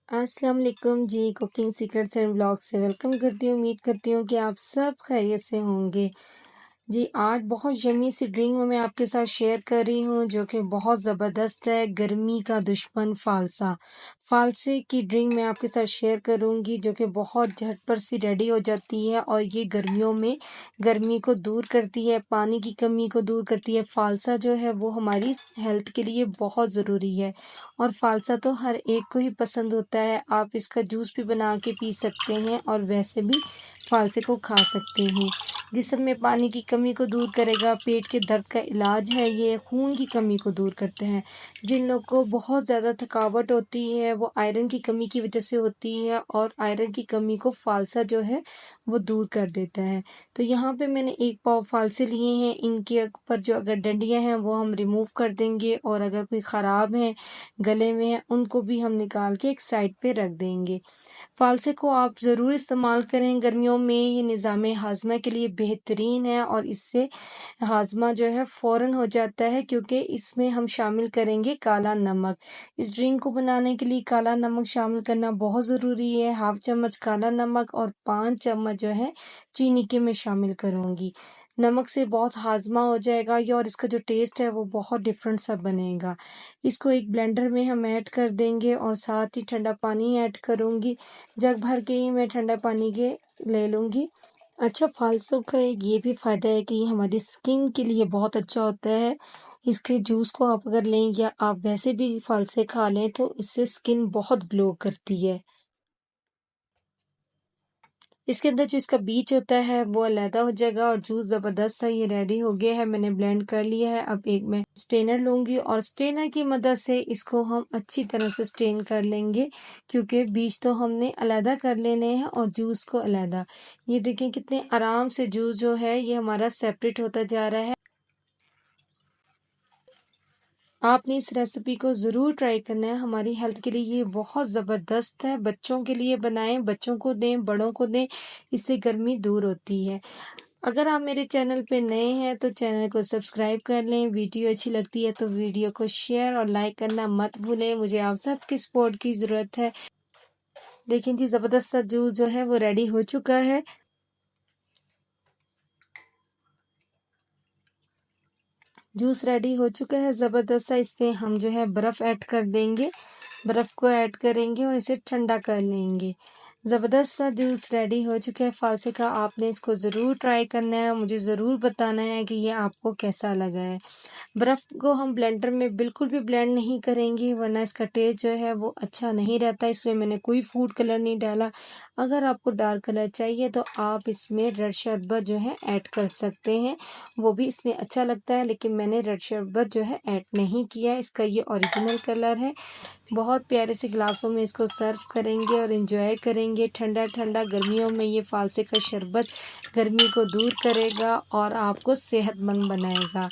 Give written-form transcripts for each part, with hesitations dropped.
अस्सलाम वालेकुम जी। Cooking secrets and blog से वेलकम करती हूँ। उम्मीद करती हूँ कि आप सब खैरियत से होंगे जी। आज बहुत यम्मी सी ड्रिंक मैं आपके साथ शेयर कर रही हूँ जो कि बहुत ज़बरदस्त है। गर्मी का दुश्मन फालसा। फालसे की ड्रिंक मैं आपके साथ शेयर करूँगी जो कि बहुत झटपट सी रेडी हो जाती है और ये गर्मियों में गर्मी को दूर करती है, पानी की कमी को दूर करती है। फालसा जो है वो हमारी हेल्थ के लिए बहुत ज़रूरी है और फालसा तो हर एक को ही पसंद होता है। आप इसका जूस भी बना के पी सकते हैं और वैसे भी फालसे को खा सकते हैं। जिस्म में पानी की कमी को दूर करेगा, पेट के दर्द का इलाज है ये, खून की कमी को दूर करते हैं। जिन लोग को बहुत ज़्यादा थकावट होती है वो आयरन की कमी की वजह से होती है और आयरन की कमी को फालसा जो है वो दूर कर देता है। तो यहाँ पे मैंने 1 पाव फालसे लिए हैं। इनके ऊपर जो अगर डंडियाँ हैं वो हम रिमूव कर देंगे और अगर कोई ख़राब हैं, गले में हैं, उनको भी हम निकाल के एक साइड पे रख देंगे। फालसे को आप ज़रूर इस्तेमाल करें गर्मियों में। ये निज़ाम हाज़मा के लिए बेहतरीन है और इससे हाज़मा जो है फ़ौरन हो जाता है क्योंकि इसमें हम शामिल करेंगे काला नमक। इस ड्रिंक को बनाने के लिए काला नमक शामिल करना बहुत ज़रूरी है। हाफ़ चम्मच काला नमक और 5 चम्मच जो है चीनी के मैं शामिल करूँगी। नमक से बहुत हाज़मा हो जाएगा ये और इसका जो टेस्ट है वो बहुत डिफरेंट सा बनेगा। इसको एक ब्लेंडर में हम ऐड कर देंगे और साथ ही ठंडा पानी ऐड करूँगी। जग भर के ही मैं ठंडा पानी के ले लूँगी। अच्छा, फालसों का एक ये भी फ़ायदा है कि ये हमारी स्किन के लिए बहुत अच्छा होता है। इसके जूस को आप अगर लें या आप वैसे भी फालसे खा लें तो इससे स्किन बहुत ग्लो करती है। इसके अंदर जो इसका बीज होता है वो अलहदा हो जाएगा और जूस ज़बरदस्त सा ये रेडी हो गया है। मैंने ब्लेंड कर लिया है। अब एक मैं स्ट्रेनर लूँगी और स्ट्रेनर की मदद से इसको हम अच्छी तरह से स्ट्रेन कर लेंगे क्योंकि बीज तो हमने अलहदा कर लेने हैं और जूस को अलहदा। ये देखें कितने आराम से जूस जो है ये हमारा सेपरेट होता जा रहा है। आपने इस रेसिपी को ज़रूर ट्राई करना है। हमारी हेल्थ के लिए ये बहुत ज़बरदस्त है। बच्चों के लिए बनाएं, बच्चों को दें, बड़ों को दें, इससे गर्मी दूर होती है। अगर आप मेरे चैनल पे नए हैं तो चैनल को सब्सक्राइब कर लें। वीडियो अच्छी लगती है तो वीडियो को शेयर और लाइक करना मत भूलें। मुझे आप सबकी सपोर्ट की ज़रूरत है। देखें जी, ज़बरदस्त सा जूस जो है वो रेडी हो चुका है। जूस रेडी हो चुका है ज़बरदस्त सा। इसमें हम जो है बर्फ़ ऐड कर देंगे। बर्फ़ को ऐड करेंगे और इसे ठंडा कर लेंगे। ज़बरदस्त सा जूस रेडी हो चुका है फालसे का। आपने इसको ज़रूर ट्राई करना है। मुझे ज़रूर बताना है कि ये आपको कैसा लगा है। बर्फ़ को हम ब्लेंडर में बिल्कुल भी ब्लेंड नहीं करेंगे वरना इसका टेस्ट जो है वो अच्छा नहीं रहता। इसमें मैंने कोई फूड कलर नहीं डाला। अगर आपको डार्क कलर चाहिए तो आप इसमें रेड शरबत जो है ऐड कर सकते हैं, वो भी इसमें अच्छा लगता है, लेकिन मैंने रेड शरबत जो है ऐड नहीं किया। इसका ये ओरिजिनल कलर है। बहुत प्यारे से ग्लासों में इसको सर्व करेंगे और एंजॉय करेंगे। ठंडा ठंडा गर्मियों में ये फालसे का शरबत गर्मी को दूर करेगा और आपको सेहतमंद बनाएगा।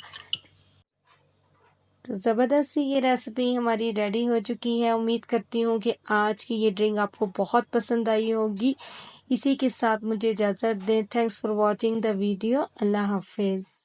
तो ज़बरदस्त सी ये रेसिपी हमारी रेडी हो चुकी है। उम्मीद करती हूँ कि आज की ये ड्रिंक आपको बहुत पसंद आई होगी। इसी के साथ मुझे इजाज़त दें। Thanks for watching the video. अल्लाह हाफिज़।